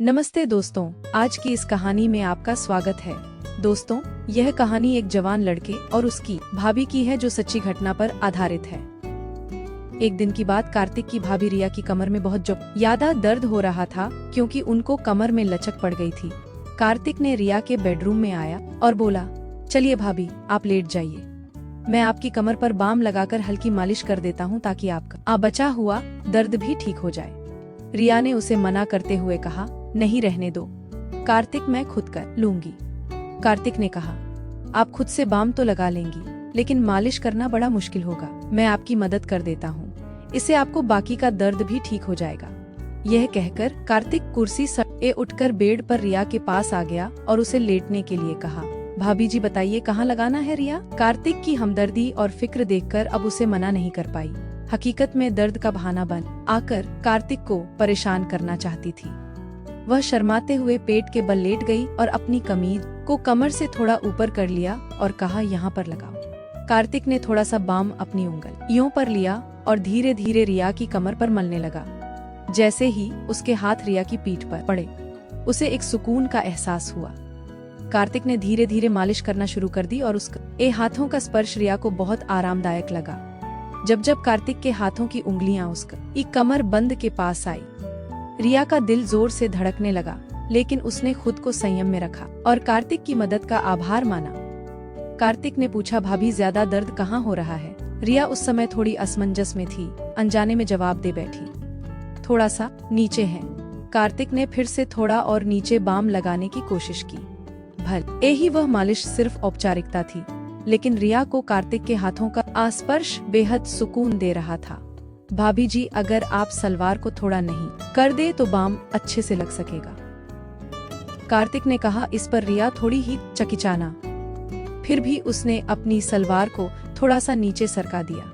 नमस्ते दोस्तों, आज की इस कहानी में आपका स्वागत है। दोस्तों, यह कहानी एक जवान लड़के और उसकी भाभी की है जो सच्ची घटना पर आधारित है। एक दिन की बात, कार्तिक की भाभी रिया की कमर में बहुत ज्यादा दर्द हो रहा था क्योंकि उनको कमर में लचक पड़ गई थी। कार्तिक ने रिया के बेडरूम में आया और बोला, चलिए भाभी, आप लेट जाइए, मैं आपकी कमर पर बाम लगाकर हल्की मालिश कर देता हूँ ताकि आपका बचा हुआ दर्द भी ठीक हो जाए। रिया ने उसे मना करते हुए कहा, नहीं, रहने दो कार्तिक, मैं खुद कर लूंगी। कार्तिक ने कहा, आप खुद से बाम तो लगा लेंगी, लेकिन मालिश करना बड़ा मुश्किल होगा, मैं आपकी मदद कर देता हूँ, इससे आपको बाकी का दर्द भी ठीक हो जाएगा। यह कहकर कार्तिक कुर्सी से उठकर बेड पर रिया के पास आ गया और उसे लेटने के लिए कहा। भाभी जी बताइए, कहाँ लगाना है रिया? कार्तिक की हमदर्दी और फिक्र देखकर अब उसे मना नहीं कर पाई। हकीकत में दर्द का बहाना बन आकर कार्तिक को परेशान करना चाहती थी। वह शर्माते हुए पेट के बल लेट गई और अपनी कमीज को कमर से थोड़ा ऊपर कर लिया और कहा, यहाँ पर लगाओ। कार्तिक ने थोड़ा सा बाम अपनी उंगलियों पर लिया और धीरे धीरे रिया की कमर पर मलने लगा। जैसे ही उसके हाथ रिया की पीठ पर पड़े, उसे एक सुकून का एहसास हुआ। कार्तिक ने धीरे धीरे मालिश करना शुरू कर दी और उसके हाथों का स्पर्श रिया को बहुत आरामदायक लगा। जब जब कार्तिक के हाथों की उंगलियां उसकी कमर बंद के पास आई, रिया का दिल जोर से धड़कने लगा, लेकिन उसने खुद को संयम में रखा और कार्तिक की मदद का आभार माना। कार्तिक ने पूछा, भाभी ज्यादा दर्द कहाँ हो रहा है? रिया उस समय थोड़ी असमंजस में थी, अनजाने में जवाब दे बैठी, थोड़ा सा नीचे है। कार्तिक ने फिर से थोड़ा और नीचे बाम लगाने की कोशिश की। भले ही वह मालिश सिर्फ औपचारिकता थी, लेकिन रिया को कार्तिक के हाथों का स्पर्श बेहद सुकून दे रहा था। भाभी जी, अगर आप सलवार को थोड़ा नहीं कर दे तो बाम अच्छे से लग सकेगा, कार्तिक ने कहा। इस पर रिया थोड़ी ही चकिचाना, फिर भी उसने अपनी सलवार को थोड़ा सा नीचे सरका दिया।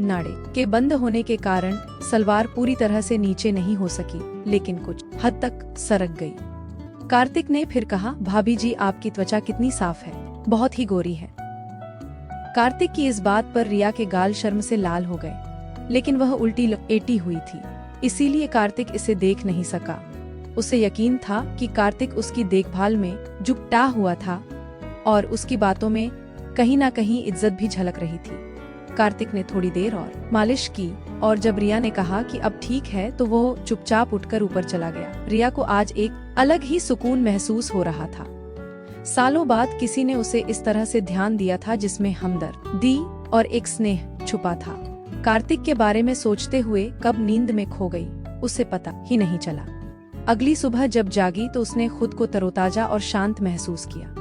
नाड़े के बंद होने के कारण सलवार पूरी तरह से नीचे नहीं हो सकी, लेकिन कुछ हद तक सरक गई। कार्तिक ने फिर कहा, भाभी जी, आपकी त्वचा कितनी साफ है, बहुत ही गोरी है। कार्तिक की इस बात पर रिया के गाल शर्म से लाल हो गए, लेकिन वह उल्टी लेटी हुई थी, इसीलिए कार्तिक इसे देख नहीं सका। उसे यकीन था कि कार्तिक उसकी देखभाल में जुटा हुआ था और उसकी बातों में कहीं न कहीं इज्जत भी झलक रही थी। कार्तिक ने थोड़ी देर और मालिश की और जब रिया ने कहा कि अब ठीक है तो वो चुपचाप उठकर ऊपर चला गया। रिया को आज एक अलग ही सुकून महसूस हो रहा था। सालों बाद किसी ने उसे इस तरह से ध्यान दिया था जिसमें हमदर्दी और एक स्नेह छुपा था। कार्तिक के बारे में सोचते हुए कब नींद में खो गई, उसे पता ही नहीं चला। अगली सुबह जब जागी तो उसने खुद को तरोताजा और शांत महसूस किया।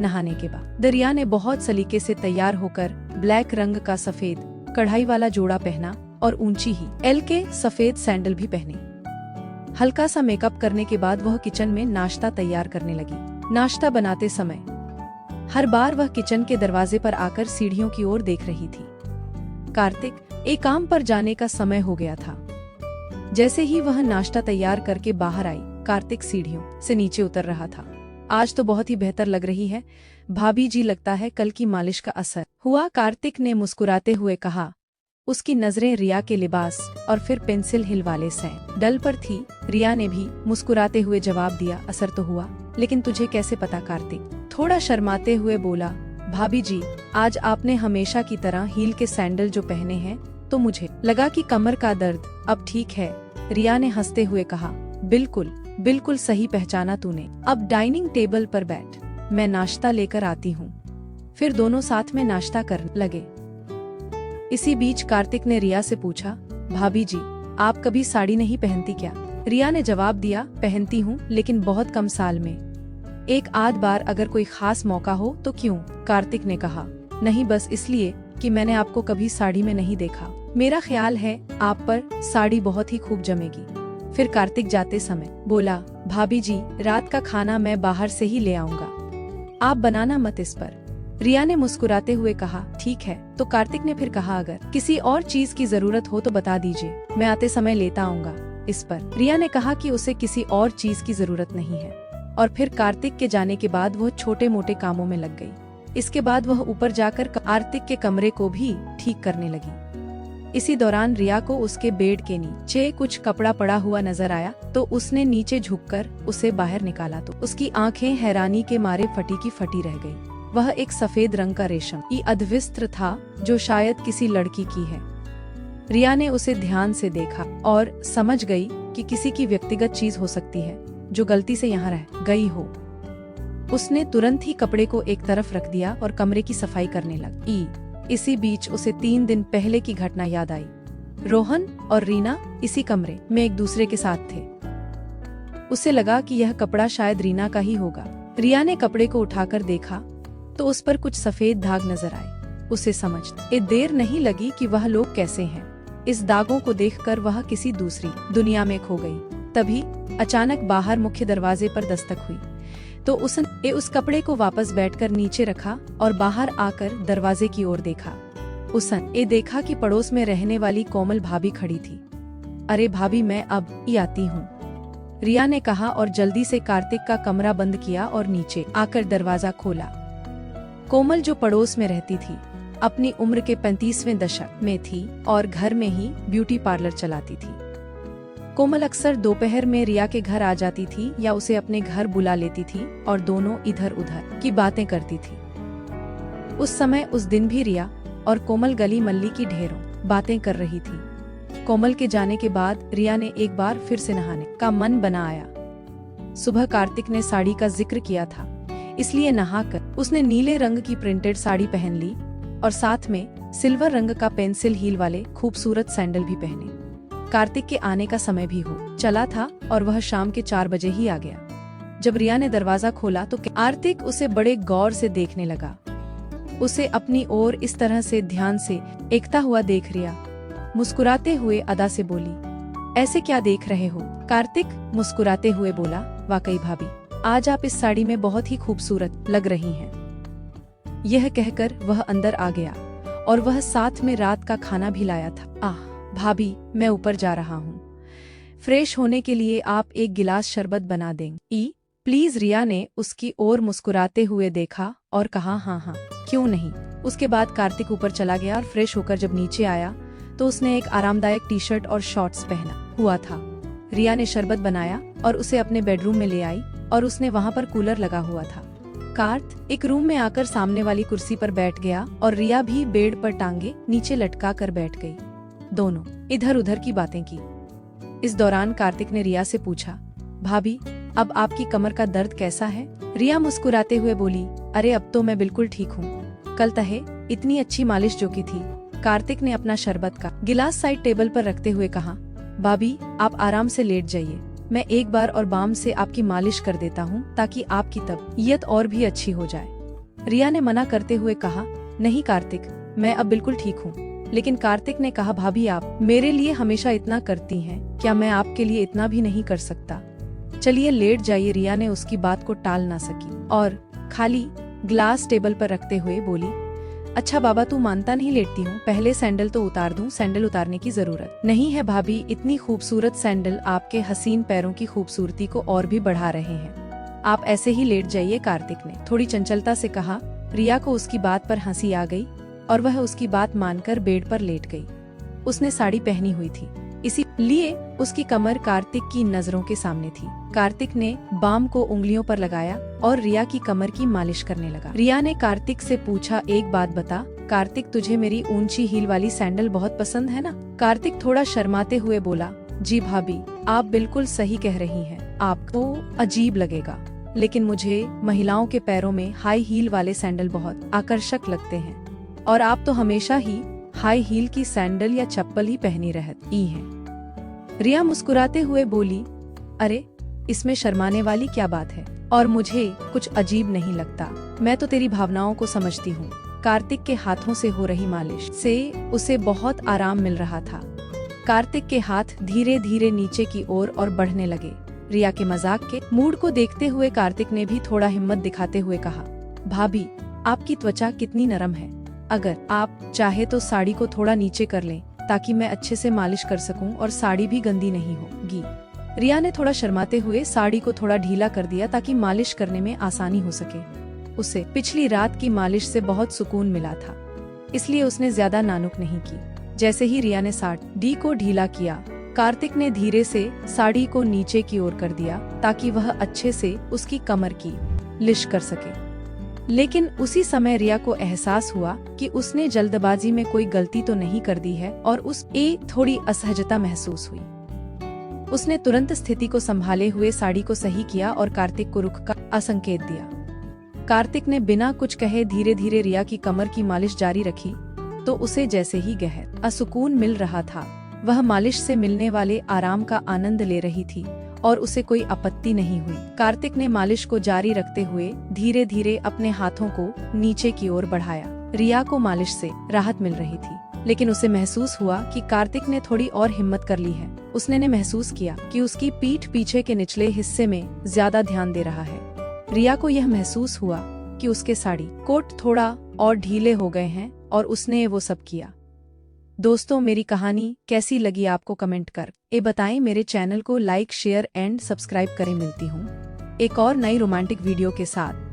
नहाने के बाद रिया ने बहुत सलीके से तैयार होकर ब्लैक रंग का सफेद कढ़ाई वाला जोड़ा पहना और ऊंची ही एल के सफेद सैंडल भी पहने। हल्का सा मेकअप करने के बाद वह किचन में नाश्ता तैयार करने लगी। नाश्ता बनाते समय हर बार वह किचन के दरवाजे पर आकर सीढ़ियों की ओर देख रही थी। कार्तिक एक काम पर जाने का समय हो गया था। जैसे ही वह नाश्ता तैयार करके बाहर आई, कार्तिक सीढ़ियों से नीचे उतर रहा था। आज तो बहुत ही बेहतर लग रही है भाभी जी, लगता है कल की मालिश का असर हुआ, कार्तिक ने मुस्कुराते हुए कहा। उसकी नजरें रिया के लिबास और फिर पेंसिल हिल वाले सैंडल पर थी। रिया ने भी मुस्कुराते हुए जवाब दिया, असर तो हुआ, लेकिन तुझे कैसे पता? कार्तिक थोड़ा शर्माते हुए बोला, भाभी जी, आज आपने हमेशा की तरह हील के सैंडल जो पहने हैं, तो मुझे लगा कि कमर का दर्द अब ठीक है। रिया ने हंसते हुए कहा, बिल्कुल बिल्कुल सही पहचाना तूने। अब डाइनिंग टेबल पर बैठ, मैं नाश्ता लेकर आती हूँ। फिर दोनों साथ में नाश्ता करने लगे। इसी बीच कार्तिक ने रिया से पूछा, भाभी जी, आप कभी साड़ी नहीं पहनती क्या? रिया ने जवाब दिया, पहनती हूँ, लेकिन बहुत कम साल में, एक आध बार, अगर कोई खास मौका हो तो। क्यों? कार्तिक ने कहा, नहीं, बस इसलिए कि मैंने आपको कभी साड़ी में नहीं देखा। मेरा ख्याल है आप पर साड़ी बहुत ही खूब जमेगी। फिर कार्तिक जाते समय बोला, भाभी जी, रात का खाना मैं बाहर से ही ले आऊंगा, आप बनाना मत इस पर। रिया ने मुस्कुराते हुए कहा, ठीक है। तो कार्तिक ने फिर कहा, अगर किसी और चीज की जरूरत हो तो बता दीजिए, मैं आते समय लेता आऊंगा। इस पर रिया ने कहा कि उसे किसी और चीज की जरूरत नहीं है। और फिर कार्तिक के जाने के बाद वह छोटे मोटे कामों में लग गई। इसके बाद वह ऊपर जाकर कार्तिक के कमरे को भी ठीक करने लगी। इसी दौरान रिया को उसके बेड के नीचे कुछ कपड़ा पड़ा हुआ नजर आया, तो उसने नीचे झुककर उसे बाहर निकाला तो उसकी आंखें हैरानी के मारे फटी की फटी रह गई। वह एक सफेद रंग का रेशमी अधवस्त्र था जो शायद किसी लड़की की है। रिया ने उसे ध्यान से देखा और समझ गई कि किसी की व्यक्तिगत चीज हो सकती है जो गलती से यहाँ रह गई हो। उसने तुरंत ही कपड़े को एक तरफ रख दिया और कमरे की सफाई करने लगी। इसी बीच उसे 3 दिन पहले की घटना याद आई। रोहन और रीना इसी कमरे में एक दूसरे के साथ थे। उसे लगा कि यह कपड़ा शायद रीना का ही होगा। रिया ने कपड़े को उठाकर देखा तो उस पर कुछ सफेद दाग नजर आए। उसे समझने देर नहीं लगी कि वह लोग कैसे हैं। इस दागों को देखकर वह किसी दूसरी दुनिया में खो गई। तभी अचानक बाहर मुख्य दरवाजे पर दस्तक हुई तो उसने उस कपड़े को वापस बैठकर नीचे रखा और बाहर आकर दरवाजे की ओर देखा। उसने देखा कि पड़ोस में रहने वाली कोमल भाभी खड़ी थी। अरे भाभी, मैं अब ही आती हूँ, रिया ने कहा और जल्दी से कार्तिक का कमरा बंद किया और नीचे आकर दरवाजा खोला। कोमल, जो पड़ोस में रहती थी, अपनी उम्र के 35वें दशक में थी और घर में ही ब्यूटी पार्लर चलाती थी। कोमल अक्सर दोपहर में रिया के घर आ जाती थी या उसे अपने घर बुला लेती थी और दोनों इधर उधर की बातें करती थी। उस समय उस दिन भी रिया और कोमल गली मल्ली की ढेरों बातें कर रही थी। कोमल के जाने के बाद रिया ने एक बार फिर से नहाने का मन बना आया। सुबह कार्तिक ने साड़ी का जिक्र किया था, इसलिए नहाकर उसने नीले रंग की प्रिंटेड साड़ी पहन ली और साथ में सिल्वर रंग का पेंसिल हील वाले खूबसूरत सैंडल भी पहने। कार्तिक के आने का समय भी हो चला था और वह शाम के 4 बजे ही आ गया। जब रिया ने दरवाजा खोला तो कार्तिक उसे बड़े गौर से देखने लगा। उसे अपनी ओर इस तरह से ध्यान से एकता हुआ देख रिया मुस्कुराते हुए अदा से बोली, ऐसे क्या देख रहे हो? कार्तिक मुस्कुराते हुए बोला, वाकई भाभी, आज आप इस साड़ी में बहुत ही खूबसूरत लग रही हैं। यह कहकर वह अंदर आ गया और वह साथ में रात का खाना भी लाया था। भाभी, मैं ऊपर जा रहा हूँ, फ्रेश होने के लिए आप एक गिलास शरबत बना देंगी प्लीज? रिया ने उसकी ओर मुस्कुराते हुए देखा और कहा, हाँ हाँ, क्यों नहीं। उसके बाद कार्तिक ऊपर चला गया और फ्रेश होकर जब नीचे आया तो उसने एक आरामदायक टी शर्ट और शॉर्ट्स पहना हुआ था। रिया ने शरबत बनाया और उसे अपने बेडरूम में ले आई और उसने वहाँ पर कूलर लगा हुआ था। कार्त एक रूम में आकर सामने वाली कुर्सी पर बैठ गया और रिया भी बेड पर टांगे नीचे लटका कर बैठ गई। दोनों इधर उधर की बातें की। इस दौरान कार्तिक ने रिया से पूछा, भाभी, अब आपकी कमर का दर्द कैसा है? रिया मुस्कुराते हुए बोली, अरे अब तो मैं बिल्कुल ठीक हूँ, कल तहे इतनी अच्छी मालिश जो की थी। कार्तिक ने अपना शरबत का गिलास साइड टेबल पर रखते हुए कहा, भाभी आप आराम से लेट जाइए, मैं एक बार और बाम से आपकी मालिश कर देता हूँ ताकि आपकी तबीयत और भी अच्छी हो जाए। रिया ने मना करते हुए कहा, नहीं कार्तिक, मैं अब बिल्कुल ठीक हूँ। लेकिन कार्तिक ने कहा, भाभी आप मेरे लिए हमेशा इतना करती हैं, क्या मैं आपके लिए इतना भी नहीं कर सकता? चलिए लेट जाइए। रिया ने उसकी बात को टाल ना सकी और खाली ग्लास टेबल पर रखते हुए बोली, अच्छा बाबा, तू मानता नहीं, लेटती हूँ, पहले सैंडल तो उतार दूँ? सैंडल उतारने की जरूरत नहीं है भाभी, इतनी खूबसूरत सैंडल आपके हसीन पैरों की खूबसूरती को और भी बढ़ा रहे हैं, आप ऐसे ही लेट जाइए, कार्तिक ने थोड़ी चंचलता से कहा। रिया को उसकी बात पर हंसी आ गई और वह उसकी बात मानकर बेड पर लेट गई। उसने साड़ी पहनी हुई थी, इसीलिए उसकी कमर कार्तिक की नजरों के सामने थी। कार्तिक ने बाम को उंगलियों पर लगाया और रिया की कमर की मालिश करने लगा। रिया ने कार्तिक से पूछा, एक बात बता कार्तिक, तुझे मेरी ऊंची हील वाली सैंडल बहुत पसंद है ना? कार्तिक थोड़ा शर्माते हुए बोला, जी भाभी, आप बिल्कुल सही कह रही हैं, आपको अजीब लगेगा, लेकिन मुझे महिलाओं के पैरों में हाई हील वाले सैंडल बहुत आकर्षक लगते हैं और आप तो हमेशा ही हाई हील की सैंडल या चप्पल ही पहनी रहती हैं। रिया मुस्कुराते हुए बोली, अरे इसमें शर्माने वाली क्या बात है, और मुझे कुछ अजीब नहीं लगता, मैं तो तेरी भावनाओं को समझती हूँ। कार्तिक के हाथों से हो रही मालिश से उसे बहुत आराम मिल रहा था। कार्तिक के हाथ धीरे धीरे नीचे की ओर और बढ़ने लगे। रिया के मजाक के मूड को देखते हुए कार्तिक ने भी थोड़ा हिम्मत दिखाते हुए कहा, भाभी आपकी त्वचा कितनी नरम है, अगर आप चाहे तो साड़ी को थोड़ा नीचे कर लें ताकि मैं अच्छे से मालिश कर सकूं और साड़ी भी गंदी नहीं होगी। रिया ने थोड़ा शर्माते हुए साड़ी को थोड़ा ढीला कर दिया ताकि मालिश करने में आसानी हो सके। उसे पिछली रात की मालिश से बहुत सुकून मिला था, इसलिए उसने ज्यादा नानुक नहीं की। जैसे ही रिया ने साड़ी को ढीला किया, कार्तिक ने धीरे से साड़ी को नीचे की ओर कर दिया ताकि वह अच्छे से उसकी कमर की लिश कर सके। लेकिन उसी समय रिया को एहसास हुआ कि उसने जल्दबाजी में कोई गलती तो नहीं कर दी है और उसे थोड़ी असहजता महसूस हुई। उसने तुरंत स्थिति को संभाले हुए साड़ी को सही किया और कार्तिक को रुक का संकेत दिया। कार्तिक ने बिना कुछ कहे धीरे धीरे रिया की कमर की मालिश जारी रखी तो उसे जैसे ही गहरा सुकून मिल रहा था, वह मालिश से मिलने वाले आराम का आनंद ले रही थी और उसे कोई आपत्ति नहीं हुई। कार्तिक ने मालिश को जारी रखते हुए धीरे धीरे अपने हाथों को नीचे की ओर बढ़ाया। रिया को मालिश से राहत मिल रही थी, लेकिन उसे महसूस हुआ कि कार्तिक ने थोड़ी और हिम्मत कर ली है। उसने महसूस किया कि उसकी पीठ पीछे के निचले हिस्से में ज्यादा ध्यान दे रहा है। रिया को यह महसूस हुआ कि उसके साड़ी कोट थोड़ा और ढीले हो गए हैं और उसने वो सब किया। दोस्तों, मेरी कहानी कैसी लगी आपको कमेंट कर बताएं। मेरे चैनल को लाइक, शेयर एंड सब्सक्राइब करें। मिलती हूँ एक और नई रोमांटिक वीडियो के साथ।